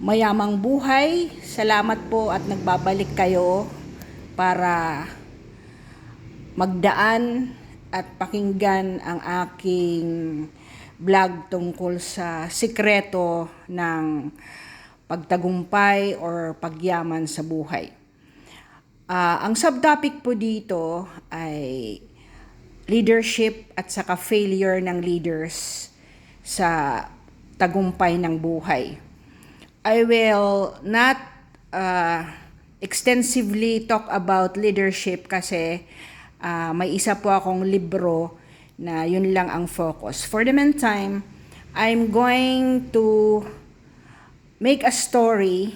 Mayamang buhay, salamat po at nagbabalik kayo para magdaan at pakinggan ang aking vlog tungkol sa sikreto ng pagtagumpay or pagyaman sa buhay. Ang subtopic po dito ay leadership at saka failure ng leaders sa tagumpay ng buhay. I will not extensively talk about leadership kasi may isa po akong libro na yun lang ang focus. For the meantime, I'm going to make a story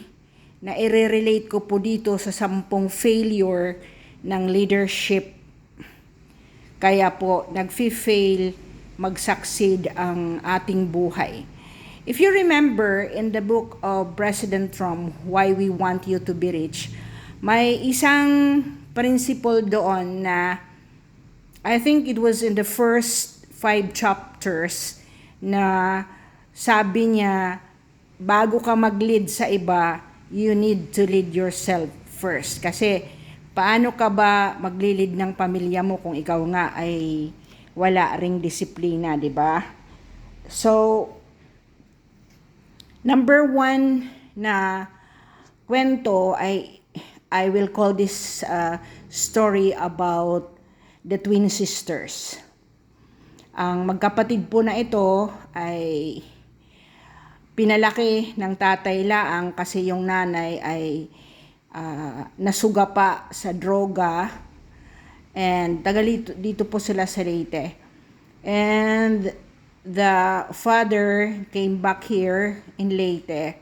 na i-relate ko po dito sa 10 failure ng leadership. Kaya po nag-fail, mag-succeed ang ating buhay. If you remember, in the book of President Trump, Why We Want You to Be Rich, may isang principle doon na I think it was in the first 5 chapters na sabi niya, bago ka mag-lead sa iba, you need to lead yourself first. Kasi paano ka ba magli-lead ng pamilya mo kung ikaw nga ay wala ring disiplina, di ba? So, number 1 na kwento ay I will call this story about the twin sisters. Ang magkapatid po na ito ay pinalaki ng tatay laang kasi yung nanay ay nasuga pa sa droga, and dito po sila sa Leyte. And the father came back here in Leyte.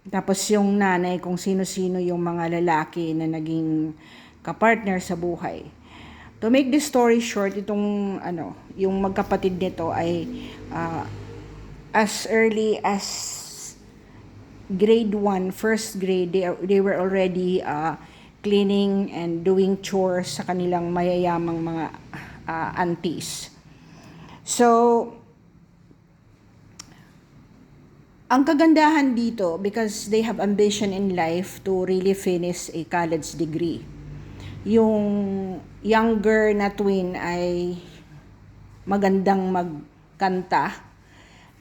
Tapos yung nanay, kung sino-sino yung mga lalaki na naging kapartner sa buhay. To make this story short, itong yung magkapatid nito ay as early as grade 1, first grade, they were already cleaning and doing chores sa kanilang mayayamang mga aunties. So, ang kagandahan dito, because they have ambition in life to really finish a college degree. Yung younger na twin ay magandang magkanta,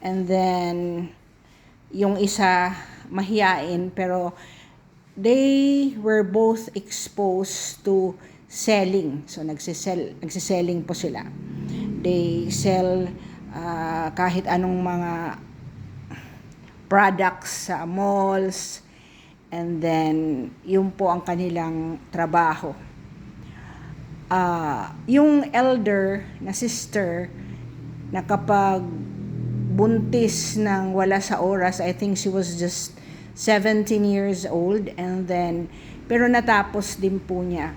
and then yung isa mahiyain, pero they were both exposed to selling. So nagsiselling po sila. They sell kahit anong mga products sa malls, and then yun po ang kanilang trabaho. Yung elder na sister na kapag buntis ng wala sa oras, I think she was just 17 years old, and then pero natapos din po niya.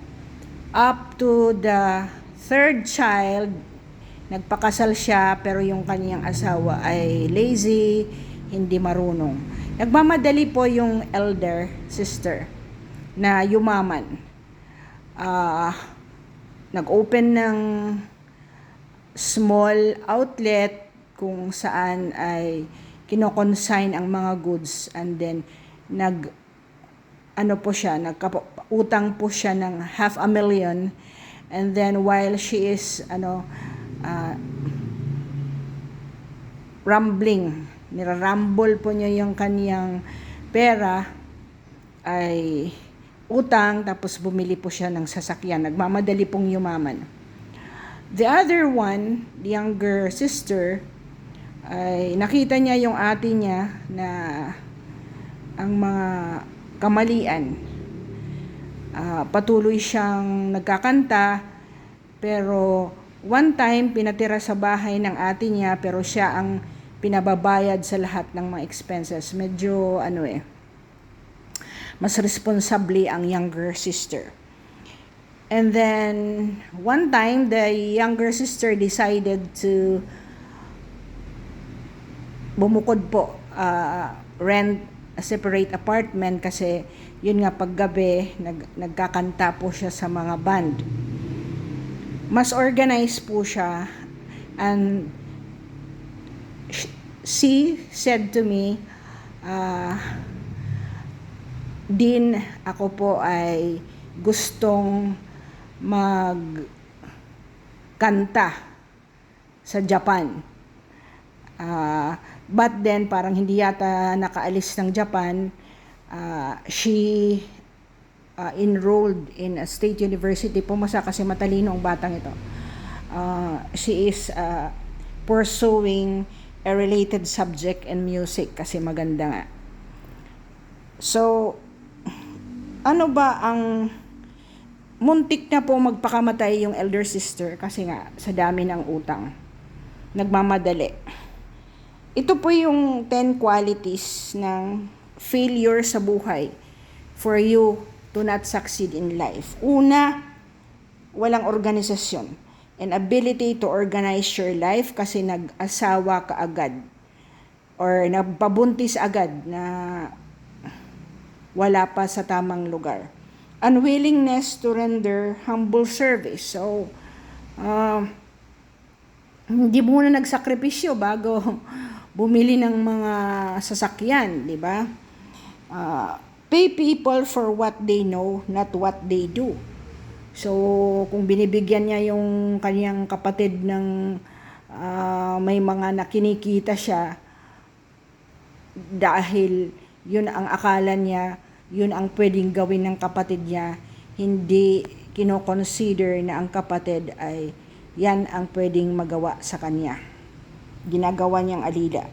Up to the 3rd child, nagpakasal siya, pero yung kanyang asawa ay lazy, hindi marunong. Nagmamadali po yung elder sister na yumaman. Nag-open ng small outlet kung saan ay kino-consign ang mga goods, and then nagutang po siya ng $500,000, and then while she is nirarambol po niya yung kaniyang pera, ay utang, tapos bumili po siya ng sasakyan. Nagmamadali pong yumaman. The other one, the younger sister, ay nakita niya yung ate niya na ang mga kamalian. Patuloy siyang nagkakanta, pero one time pinatira sa bahay ng ate niya, pero siya ang pinababayad sa lahat ng mga expenses. Medyo mas responsable ang younger sister. And then one time the younger sister decided to bumukod po, rent a separate apartment, kasi yun nga paggabi nagkakanta po siya sa mga band. Mas organized po siya, and she said to me, din ako po ay gustong magkanta sa Japan. But then, parang hindi yata nakaalis ng Japan. She enrolled in a state university. Pumasa kasi matalino ang batang ito. She is pursuing a related subject in music kasi maganda nga. So, ano ba ang muntik na po magpakamatay yung elder sister kasi nga sa dami ng utang. Nagmamadali. Ito po yung 10 qualities ng failure sa buhay for you to not succeed in life. Una, walang organisasyon. An ability to organize your life kasi nag-asawa ka agad or nagpabuntis agad na wala pa sa tamang lugar. Unwillingness to render humble service. So, hindi muna nagsakripisyo bago bumili ng mga sasakyan, di ba? Pay people for what they know, not what they do. So, kung binibigyan niya yung kanyang kapatid ng may mga nakinikita siya dahil yun ang akala niya, yun ang pwedeng gawin ng kapatid niya, hindi kino-consider na ang kapatid ay yan ang pwedeng magawa sa kanya. Ginagawa niyang alila.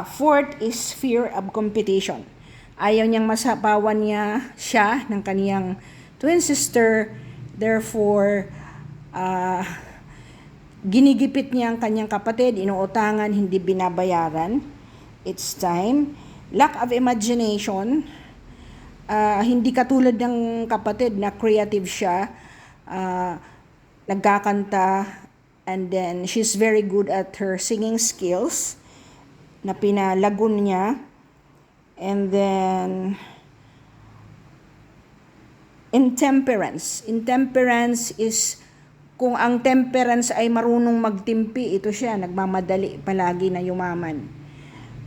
Fourth is fear of competition. Ayaw niyang masapawan siya ng kaniyang twin sister. Therefore, ginigipit niya ang kanyang kapatid, inuutangan, hindi binabayaran. It's time. Lack of imagination. Hindi katulad ng kapatid na creative siya. Nagkakanta, and then she's very good at her singing skills na pinalagon niya. And then, intemperance. Intemperance is, kung ang temperance ay marunong magtimpi, ito siya, nagmamadali palagi na yumaman.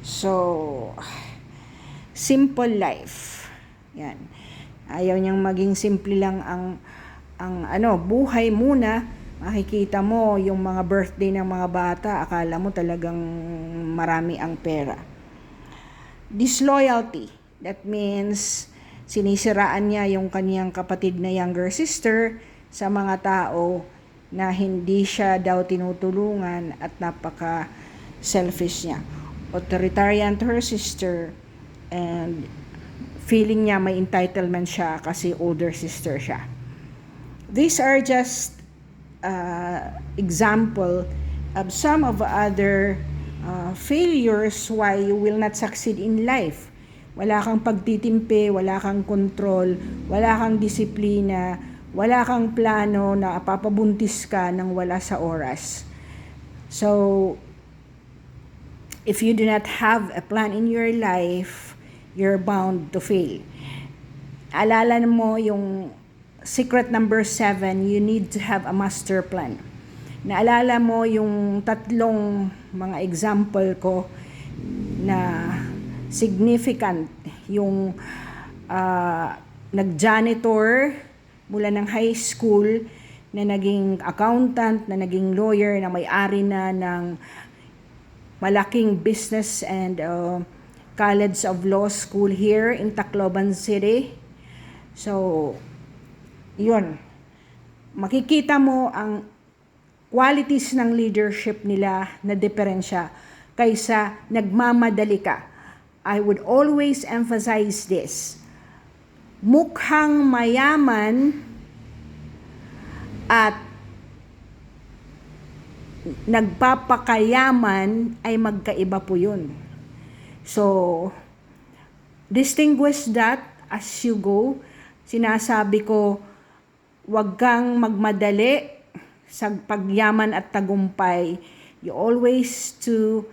So, simple life. Yan. Ayaw niyang maging simple lang ang buhay muna. Makikita mo yung mga birthday ng mga bata, akala mo talagang marami ang pera. Disloyalty. That means sinisiraan niya yung kaniyang kapatid na younger sister sa mga tao na hindi siya daw tinutulungan at napaka-selfish niya. Authoritarian to her sister and feeling niya may entitlement siya kasi older sister siya. These are just example of some of other failures why you will not succeed in life. Wala kang pagtitimpi, wala kang control, wala kang disiplina, wala kang plano na papabuntis ka nang wala sa oras. So, if you do not have a plan in your life, you're bound to fail. Alala mo yung secret number 7, you need to have a master plan. Naalala mo yung tatlong mga example ko na significant, yung nag-janitor mula ng high school, na naging accountant, na naging lawyer, na may-ari na ng malaking business and College of Law School here in Tacloban City. So, yun. Makikita mo ang qualities ng leadership nila na diferensya kaysa nagmamadali ka. I would always emphasize this. Mukhang mayaman at nagpapakayaman ay magkaiba po yun. So, distinguish that as you go. Sinasabi ko, wag kang magmadali sa pagyaman at tagumpay. You always to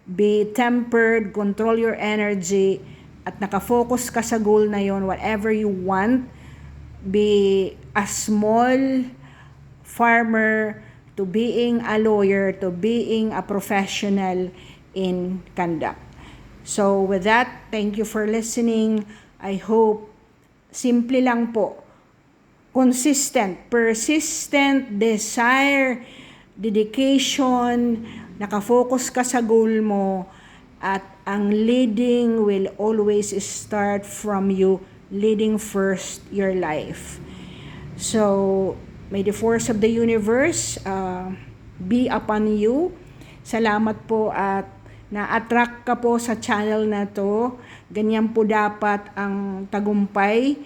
be tempered, control your energy, at nakafocus ka sa goal na yon, whatever you want. Be a small farmer to being a lawyer, to being a professional in conduct. So with that, thank you for listening. I hope simple lang po. Consistent, persistent, desire, dedication, nakafocus ka sa goal mo, at ang leading will always start from you leading first your life. So, may the force of the universe be upon you. Salamat po at na-attract ka po sa channel na to. Ganyan po dapat ang tagumpay,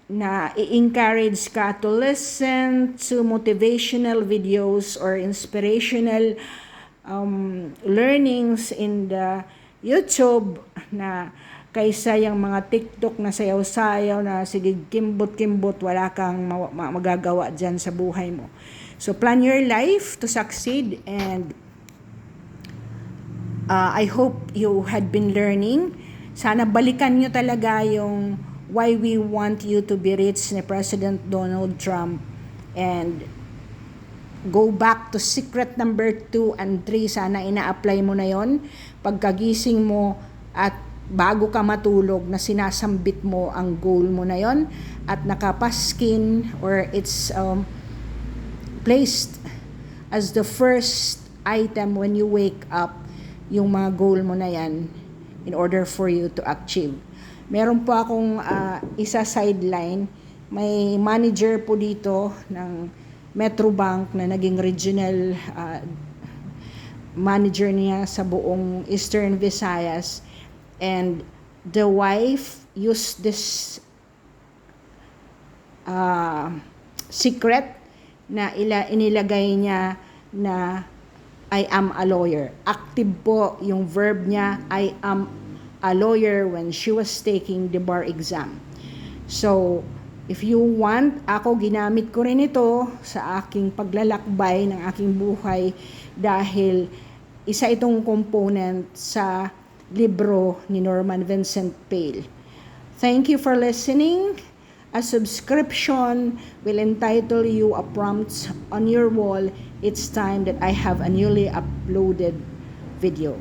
na i-encourage ka to listen to motivational videos or inspirational learnings in the YouTube, na kaysa yung mga TikTok na sayaw-sayaw na sige kimbot-kimbot, wala kang magagawa dyan sa buhay mo. So plan your life to succeed, and I hope you had been learning. Sana balikan nyo talaga yung why we want you to be rich ni President Donald Trump, and go back to secret number 2 and 3. Sana ina-apply mo na yon pagkagising mo at bago ka matulog, na sinasambit mo ang goal mo na yon at nakapaskin, or it's placed as the first item when you wake up, yung mga goal mo na yan, in order for you to achieve. Meron po akong isa sideline. May manager po dito ng Metrobank na naging regional manager niya sa buong Eastern Visayas. And the wife used this secret na inilagay niya na I am a lawyer. Active po yung verb niya, I am a lawyer, when she was taking the bar exam. So, if you want, ako ginamit ko rin ito sa aking paglalakbay ng aking buhay, dahil isa itong component sa libro ni Norman Vincent Peale. Thank you for listening. A subscription will entitle you a prompt on your wall each time that I have a newly uploaded video.